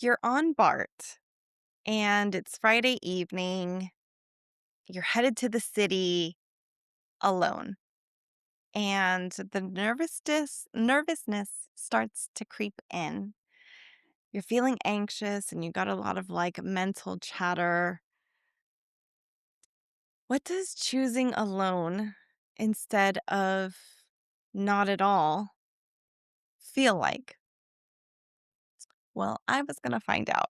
You're on BART and it's Friday evening. You're headed to the city alone. And the nervousness starts to creep in. You're feeling anxious and you got a lot of mental chatter. What does choosing alone instead of not at all feel like? Well, I was going to find out.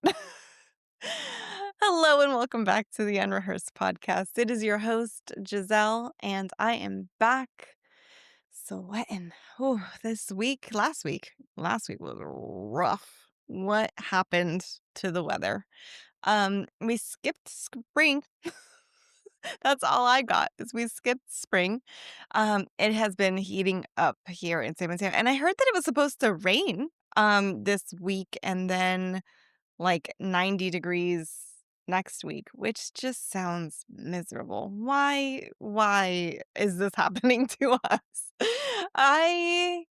Hello and welcome back to the Unrehearsed Podcast. It is your host, Giselle, and I am back sweating. Oh, last week was rough. What happened to the weather? We skipped spring. That's all I got is we skipped spring. It has been heating up here in San Mateo, and I heard that it was supposed to rain this week and then 90 degrees next week, which just sounds miserable. Why is this happening to us? I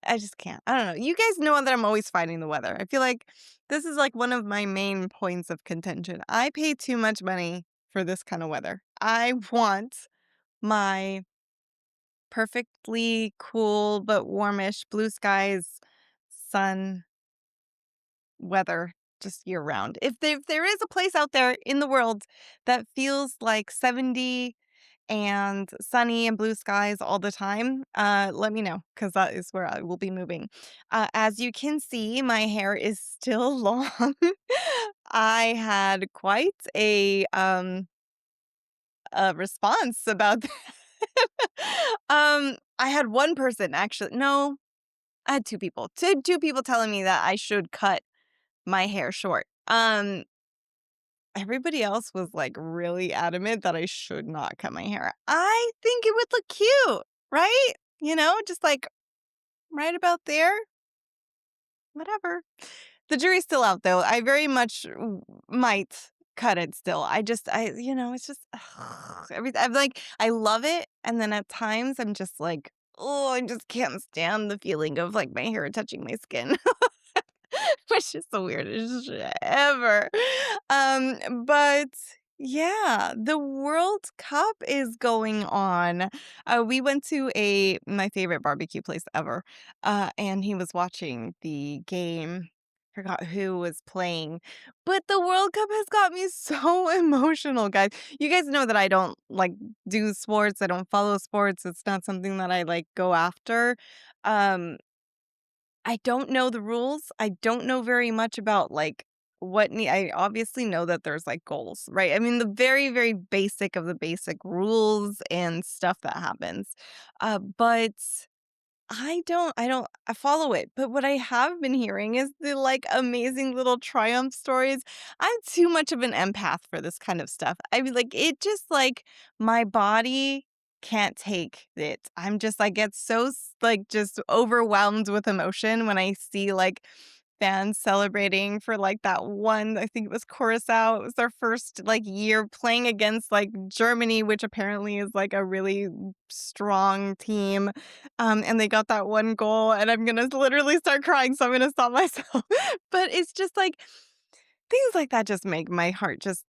I just can't. I don't know. You guys know that I'm always fighting the weather. I feel like this is one of my main points of contention. I pay too much money for this kind of weather. I want my perfectly cool but warmish blue skies, sun weather just year round. If there is a place out there in the world that feels like 70 and sunny and blue skies all the time, let me know because that is where I will be moving. As you can see, my hair is still long. I had quite a response about that. I had one person actually. No, I had two people. Two people telling me that I should cut my hair short. Everybody else was really adamant that I should not cut my hair. I think it would look cute, right? Just right about there, whatever. The jury's still out though. I very much might cut it still. It's just I'm I love it, and then at times I'm just oh, I just can't stand the feeling of my hair touching my skin. Which is the weirdest shit ever. But yeah, the World Cup is going on. We went to a my favorite barbecue place ever, and he was watching the game. Forgot who was playing, but the World Cup has got me so emotional, guys. You guys know that I don't do sports. I don't follow sports. It's not something that I go after. Um, I don't know the rules. I don't know very much about, I obviously know that there's, goals, right? I mean, the very, very basic of the basic rules and stuff that happens. But I follow it, but what I have been hearing is the, amazing little triumph stories. I'm too much of an empath for this kind of stuff. I mean, it just, my body can't take it. I get so, just overwhelmed with emotion when I see, fans celebrating for, that one I think it was Curaçao. It was their first, year playing against, Germany, which apparently is, a really strong team. And they got that one goal, and I'm gonna literally start crying, so I'm gonna stop myself. But it's just things like that just make my heart just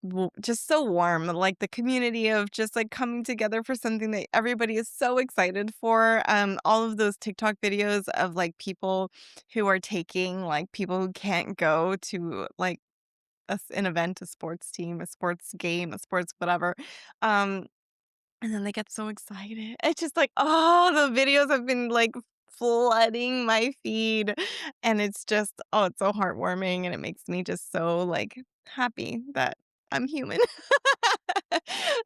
so warm. Like the community of just coming together for something that everybody is so excited for. All of those TikTok videos of people who are taking people who can't go to an event, a sports team, a sports game, a sports whatever. Um, and then they get so excited. It's just oh, the videos have been, flooding my feed, and it's just oh, it's so heartwarming, and it makes me just so, happy that I'm human.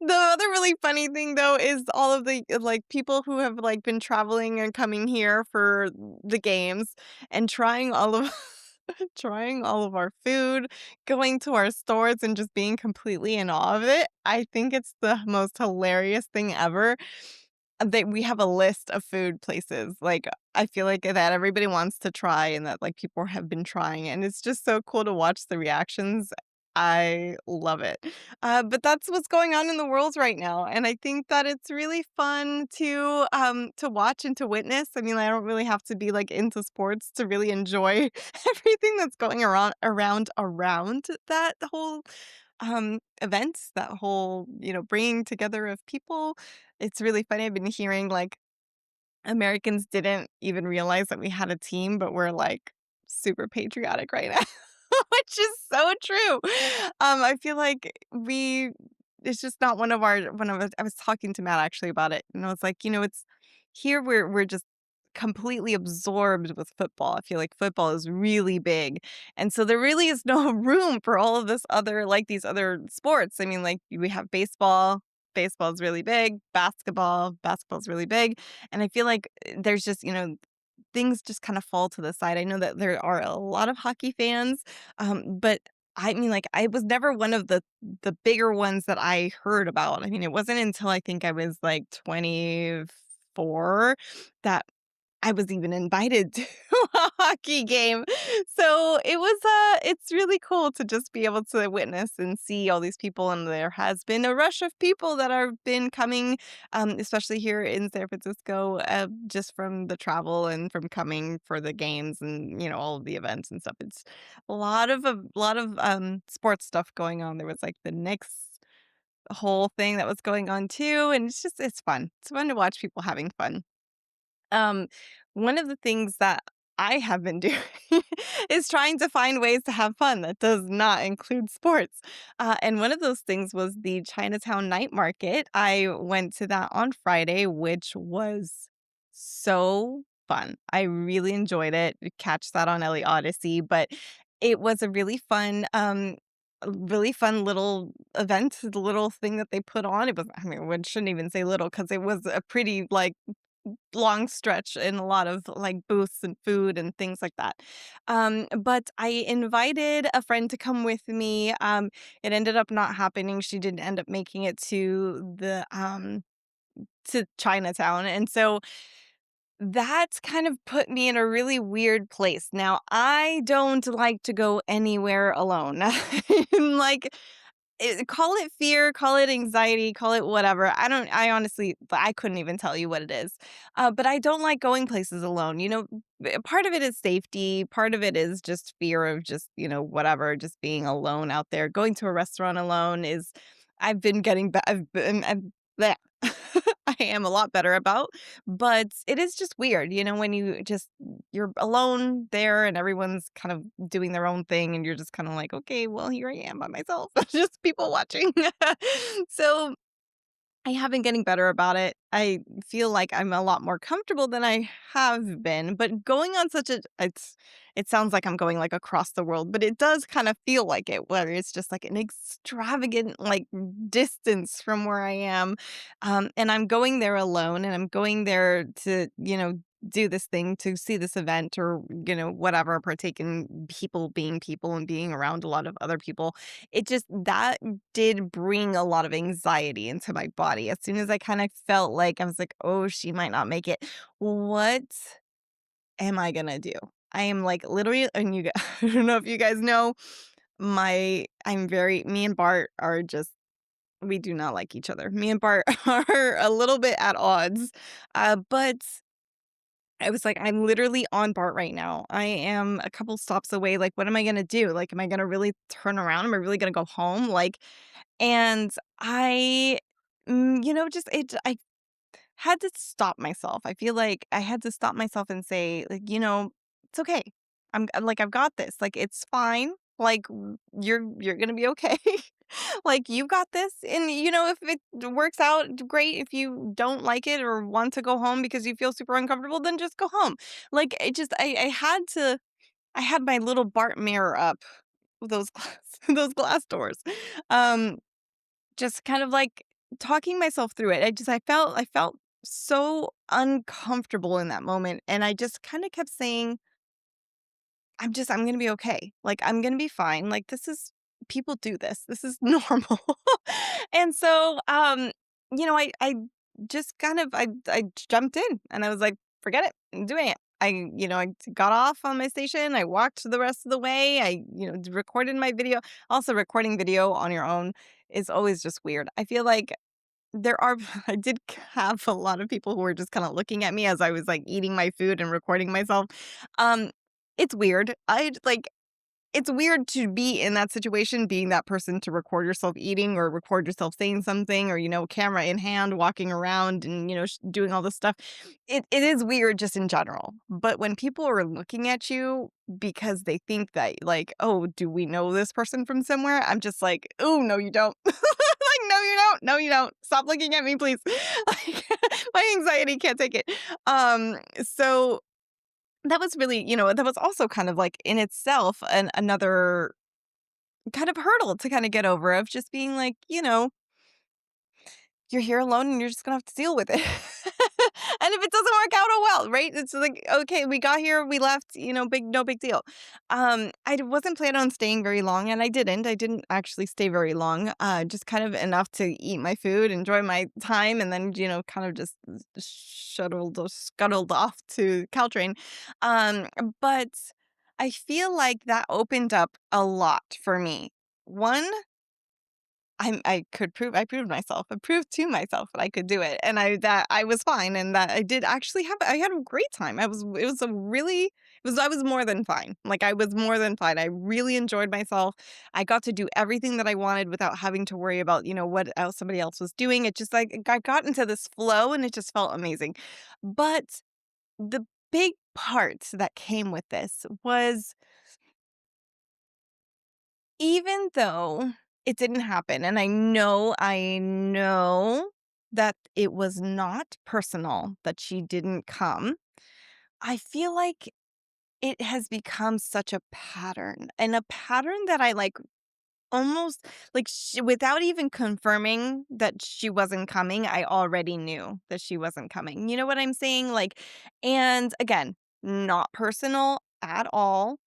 The other really funny thing, though, is all of the, people who have, been traveling and coming here for the games and trying all of trying all of our food, going to our stores, and just being completely in awe of it. I think it's the most hilarious thing ever that we have a list of food places, I feel like that everybody wants to try and that, people have been trying, and it's just so cool to watch the reactions. I love it. But that's what's going on in the world right now, and I think that it's really fun to watch and to witness. I mean, I don't really have to be, like, into sports to really enjoy everything that's going around that whole, event, that whole, bringing together of people. It's really funny. I've been hearing, like, Americans didn't even realize that we had a team, but we're, like, super patriotic right now, which is so true. I feel like we it's just not one of us. I was talking to Matt actually about it, and I was like, it's here we're just completely absorbed with football. I feel like football is really big, and so there really is no room for all of this other like, these other sports. I mean, like, we have baseball. Baseball is really big, basketball is really big, and I feel like, there's just, things just kinda fall to the side. I know that there are a lot of hockey fans, but I mean, like, I was never one of the bigger ones that I heard about. I mean, it wasn't until I think I was, like, 24 that I was even invited to a hockey game. So it's really cool to just be able to witness and see all these people. And there has been a rush of people that have been coming, especially here in San Francisco, just from the travel and from coming for the games and, all of the events and stuff. It's a lot of sports stuff going on. There was like the Knicks whole thing that was going on too. And it's fun. It's fun to watch people having fun. Um, One of the things that I have been doing is trying to find ways to have fun that does not include sports. And one of those things was the Chinatown Night Market. I went to that on Friday, which was so fun. I really enjoyed it. You catch that on Ellie Odyssey, but it was a really fun little event, the little thing that they put on. It was, I mean, I shouldn't even say little because it was a pretty like long stretch and a lot of, like, booths and food and things like that. But I invited a friend to come with me. It ended up not happening. She didn't end up making it to Chinatown, and so that's kind of put me in a really weird place. Now, I don't like to go anywhere alone. Like, call it fear, call it anxiety, call it whatever. I honestly, I couldn't even tell you what it is. But I don't like going places alone. Part of it is safety, part of it is just fear of just, whatever, just being alone out there. Going to a restaurant alone is, I've been getting, bleh. I am a lot better about, but it is just weird, when you're alone there and everyone's kind of doing their own thing and you're just kind of like, okay, well, here I am by myself, just people watching. So I have been getting better about it. I feel like I'm a lot more comfortable than I have been, but going on it sounds like I'm going like across the world, but it does kind of feel like it, where it's just like an extravagant like distance from where I am. And I'm going there alone and I'm going there to, do this thing to see this event or, whatever, partake in people being people and being around a lot of other people. It just that did bring a lot of anxiety into my body. As soon as I kind of felt like I was like, "Oh, she might not make it. What am I gonna do?" I am like literally, and I don't know if you guys know, me and Bart are just, we do not like each other. Me and Bart are a little bit at odds. But I was like, I'm literally on BART right now. I am a couple stops away. Like, what am I gonna do? Like, am I gonna really turn around? Am I really gonna go home? Like, and I, just I had to stop myself. I feel like I had to stop myself and say, like, it's okay. I'm like, I've got this. Like, it's fine. Like, you're gonna be okay. Like, you got this. And if it works out, great. If you don't like it or want to go home because you feel super uncomfortable, then just go home. Like, I had my little Bart mirror up, those glass those glass doors. Um just kind of like talking myself through it. I felt so uncomfortable in that moment, and I just kinda kept saying, I'm gonna be okay. Like, I'm gonna be fine. Like, this is people do this. This is normal." And so, I just kind of I jumped in and I was like, "Forget it. I'm doing it. I got off on my station. I walked the rest of the way. Recorded my video. Also, recording video on your own is always just weird. I feel like there are I did have a lot of people who were just kinda looking at me as I was, like, eating my food and recording myself. Um, it's weird. It's weird to be in that situation, being that person to record yourself eating or record yourself saying something or, camera in hand, walking around and, doing all this stuff. It is weird just in general. But when people are looking at you because they think that, like, "Oh, do we know this person from somewhere?" I'm just like, "Oh, no, you don't." Like, "No, you don't. No, you don't. Stop looking at me, please." Like, my anxiety can't take it. So that was really that was also kind of like in itself another kind of hurdle to kinda get over of just being like, you're here alone and you're just gonna have to deal with it. And if it doesn't work out, oh well, right? It's like, okay, we got here, we left, no big deal. Wasn't planning on staying very long, and I didn't. I didn't actually stay very long. Just kind of enough to eat my food, enjoy my time, and then, kind of just shuttled or scuttled off to Caltrain. But I feel like that opened up a lot for me. One, I proved myself. I proved to myself that I could do it, and that I was fine, and that I had a great time. It was a really it was I was more than fine. Like, I was more than fine. I really enjoyed myself. I got to do everything that I wanted without having to worry about, what else somebody else was doing. It just, like, I got into this flow, and it just felt amazing. But the big part that came with this was, even though it didn't happen, and I know that it was not personal that she didn't come, I feel like it has become such a pattern, and a pattern that I, like, almost like, without even confirming that she wasn't coming, I already knew that she wasn't coming. You know what I'm saying? Like, and again, not personal at all,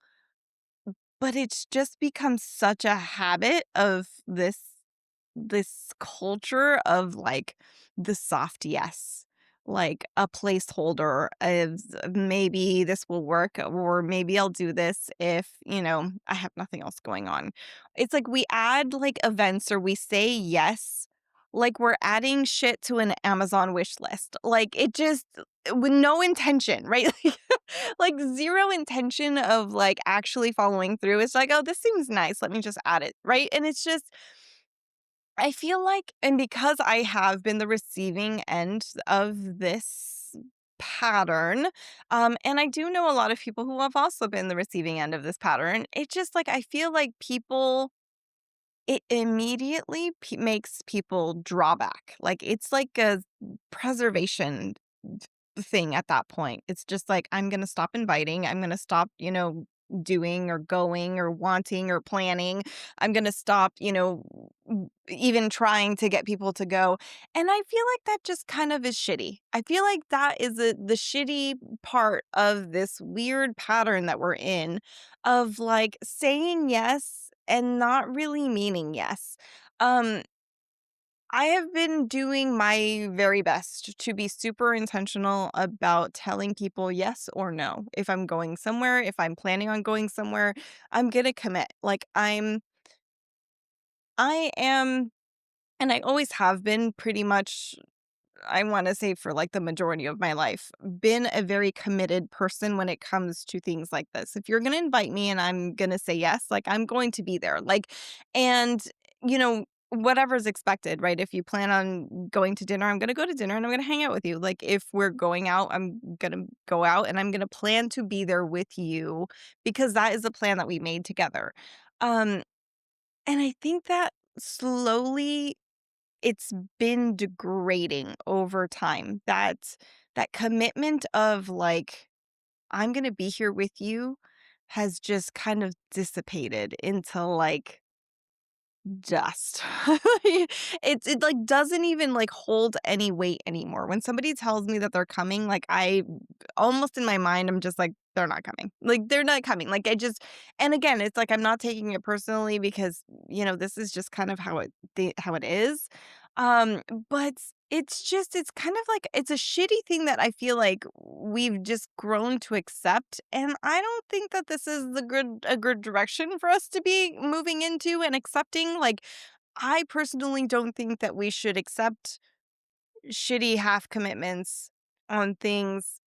but it's just become such a habit of this culture of, like, the soft yes, like a placeholder of maybe this will work, or maybe I'll do this if, I have nothing else going on. It's like we add, like, events, or we say yes, like we're adding shit to an Amazon wish list. Like, it just with no intention, right? Like, 0 intention of, like, actually following through. It's like, "Oh, this seems nice. Let me just add it," right? And it's just I feel like, and because I have been the receiving end of this pattern, and I do know a lot of people who have also been the receiving end of this pattern, it's just like I feel like people it immediately makes people draw back. Like, it's like a preservation thing at that point. It's just like, I'm gonna stop inviting. I'm gonna stop, doing or going or wanting or planning. I'm gonna stop, even trying to get people to go. And I feel like that just kind of is shitty. I feel like that is the shitty part of this weird pattern that we're in of, like, saying yes and not really meaning yes. Um, I have been doing my very best to be super intentional about telling people yes or no. If I'm going somewhere, if I'm planning on going somewhere, I'm gonna commit. Like, I am, and I always have been pretty much, I wanna say for, like, the majority of my life, been a very committed person when it comes to things like this. If you're gonna invite me and I'm gonna say yes, like, I'm going to be there, like, and, whatever's expected, right? If you plan on going to dinner, I'm gonna go to dinner and I'm gonna hang out with you. Like, if we're going out, I'm gonna go out and I'm gonna plan to be there with you because that is the plan that we made together. Um, and I think that slowly it's been degrading over time. That commitment of, like, "I'm gonna be here with you," has just kind of dissipated into, like, dust. Like, doesn't even, like, hold any weight anymore. When somebody tells me that they're coming, like, I almost in my mind, I'm just like, "They're not coming." Like, they're not coming. Like, I just and again, it's like I'm not taking it personally because, this is just kind of how it is. Um, but it's kind of like it's a shitty thing that I feel like we've just grown to accept, and I don't think that this is the good a good direction for us to be moving into and accepting. Like, I personally don't think that we should accept shitty half commitments on things.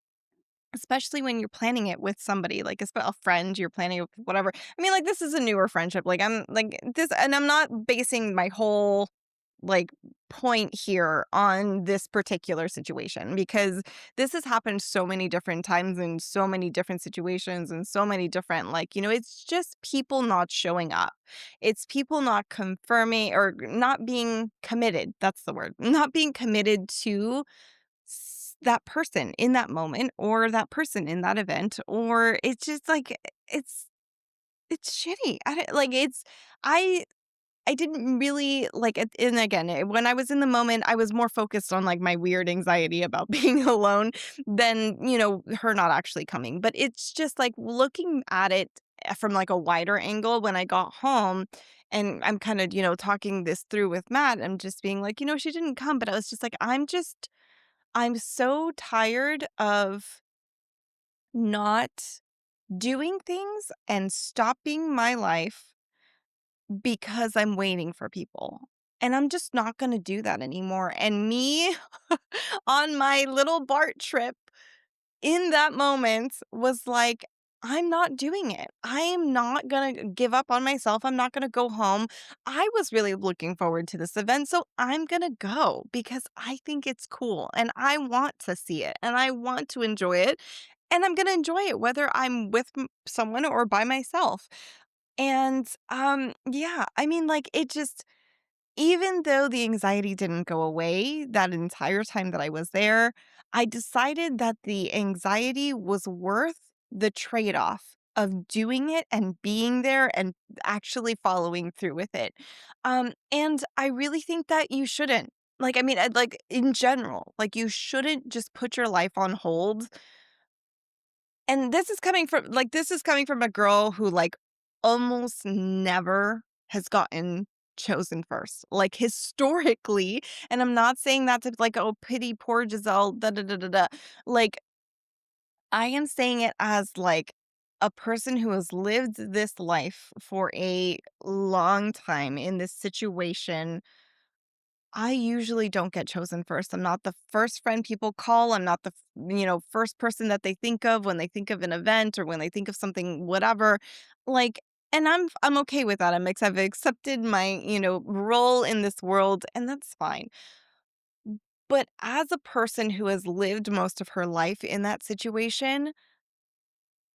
Especially when you're planning it with somebody, like, a friend, you're planning it with whatever. I mean, like, this is a newer friendship, like, I'm like, this and I'm not basing my whole, like, point here on this particular situation because this has happened so many different times in so many different situations and so many different, like, it's just people not showing up. It's people not confirming or not being committed, that's the word, not being committed to that person in that moment or that person in that event or it's just like it's it's shitty. I don't like it's I I didn't really like it and again, when I was in the moment, I was more focused on like my weird anxiety about being alone than, her not actually coming. But it's just like looking at it from like a wider angle when I got home and I'm kind of, talking this through with Matt. I'm just being like, she didn't come, but I was just like, I'm so tired of not doing things and stopping my life because I'm waiting for people. And I'm just not going to do that anymore. And me on my little BART trip in that moment was like, I'm not doing it. I am not going to give up on myself. I'm not going to go home. I was really looking forward to this event. So I'm going to go because I think it's cool and I want to see it and I want to enjoy it. And I'm going to enjoy it whether I'm with someone or by myself. And yeah, I mean, like, it just, even though the anxiety didn't go away that entire time that I was there, I decided that the anxiety was worth the trade-off of doing it and being there and actually following through with it. And I really think that you shouldn't. Like, I mean, like in general, like you shouldn't just put your life on hold and this is coming from a girl who, like, almost never has gotten chosen first, like, historically, and I'm not saying that to, like, "Oh, pity poor Giselle, da da da da da." Like, I am saying it as, like, a person who has lived this life for a long time in this situation. I usually don't get chosen first. I'm not the first friend people call. I'm not the, first person that they think of when they think of an event or when they think of something, whatever. Like, and I'm okay with that. I've accepted my, role in this world, and that's fine. But as a person who has lived most of her life in that situation,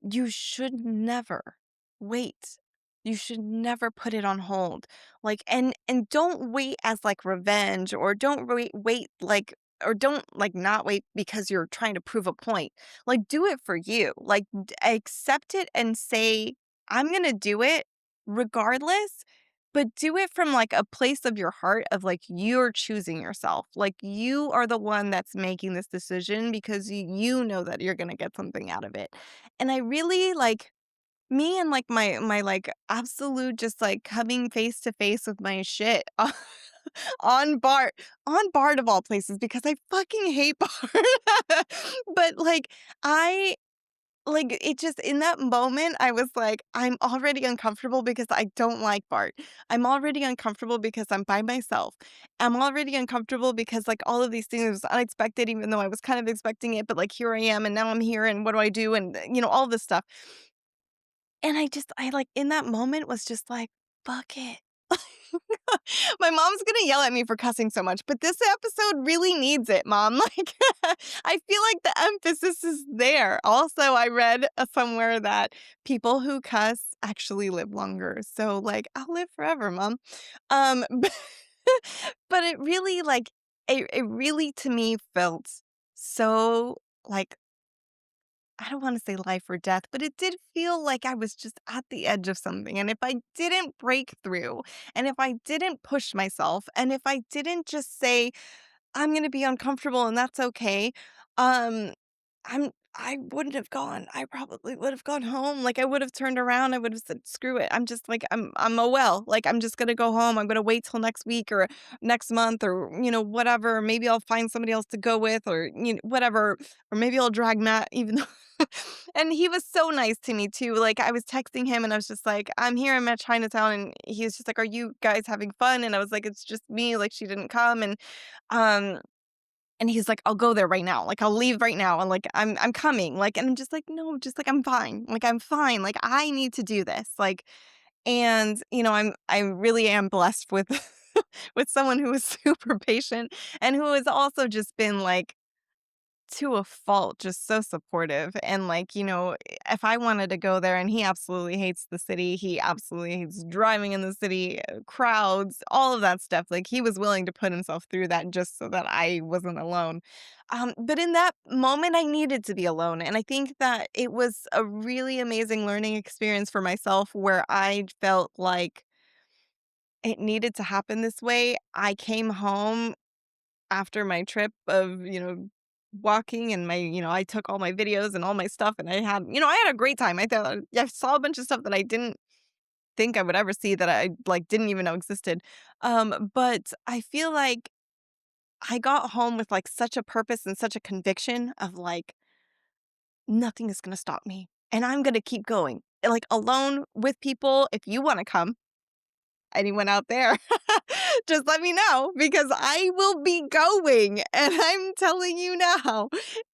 you should never wait. You should never put it on hold. Like and don't wait as like revenge or don't wait like or don't like not wait because you're trying to prove a point. Like do it for you. Like accept it and say I'm going to do it regardless, but do it from like a place of your heart of like you're choosing yourself. Like you are the one that's making this decision because you know that you're going to get something out of it. And I really like me and like my like absolute just like coming face to face with my shit on BART on BART of all places because I fucking hate BART. But like I like it just in that moment I was like I'm already uncomfortable because I don't like BART. I'm already uncomfortable because I'm by myself. I'm already uncomfortable because like all of these things was unexpected even though I was kind of expecting it but like here I am and now I'm here and what do I do and all this stuff. And I like, in that moment was just like, "Fuck it." My mom's gonna yell at me for cussing so much, but this episode really needs it, mom. Like, I feel like the emphasis is there. Also, I read, somewhere that people who cuss actually live longer. So, like, I'll live forever, mom. But but it really, like, it really, to me, felt so, like, I don't wanna say life or death, but it did feel like I was just at the edge of something, and if I didn't break through, and if I didn't push myself, and if I didn't just say, "I'm gonna be uncomfortable and that's okay," um, I'm I wouldn't have gone. I probably would have gone home. Like, I would have turned around. I would have said, "Screw it. I'm just like, I'm a well. Like, I'm just gonna go home. I'm gonna wait till next week or next month or, whatever. Maybe I'll find somebody else to go with or, whatever. Or maybe I'll drag Matt, even though." And he was so nice to me too. Like, I was texting him and I was just like, "I'm here. I'm at Chinatown." And he was just like, "Are you guys having fun?" And I was like, "It's just me. Like, she didn't come." Um, and he's like, "I'll go there right now. Like, I'll leave right now, and, like, I'm coming." Like, and I'm just like, "No, just, like, I'm fine. Like, I'm fine. Like, I need to do this." Like, and, I really am blessed with with someone who is super patient and who has also just been, like, to a fault, just so supportive. And like, if I wanted to go there, and he absolutely hates the city, he absolutely hates driving in the city, crowds, all of that stuff. Like, he was willing to put himself through that just so that I wasn't alone. But in that moment, I needed to be alone. And I think that it was a really amazing learning experience for myself where I felt like it needed to happen this way. I came home after my trip of, walking and I took all my videos and all my stuff and I had a great time. I saw a bunch of stuff that I didn't think I would ever see that I like didn't even know existed. But I feel like I got home with like such a purpose and such a conviction of like nothing is going to stop me and I'm going to keep going. Like alone with people if you want to come anyone out there, just let me know because I will be going. And I'm telling you now,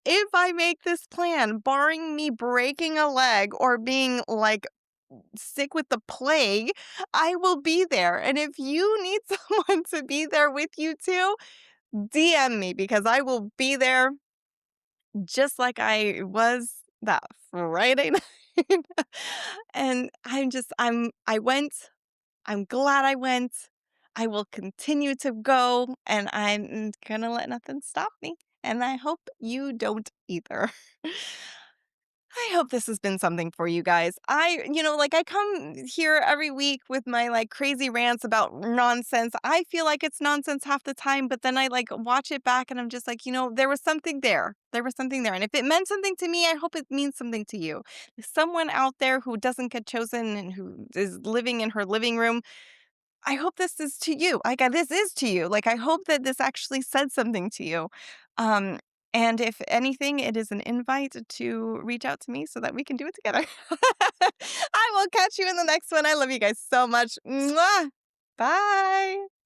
if I make this plan, barring me breaking a leg or being like sick with the plague, I will be there. And if you need someone to be there with you too, DM me because I will be there just like I was that Friday night. And I went I'm glad I went. I will continue to go, and I'm gonna let nothing stop me. And I hope you don't either. I hope this has been something for you guys. Like I come here every week with my like crazy rants about nonsense. I feel like it's nonsense half the time, but then I like watch it back and I'm just like, there was something there. There was something there. And if it meant something to me, I hope it means something to you. Someone out there who doesn't get chosen and who is living in her living room, I hope this is to you. Like, this is to you. Like, I hope that this actually said something to you. Um, and if anything, it is an invite to reach out to me so that we can do it together. I will catch you in the next one. I love you guys so much. Mwah! Bye.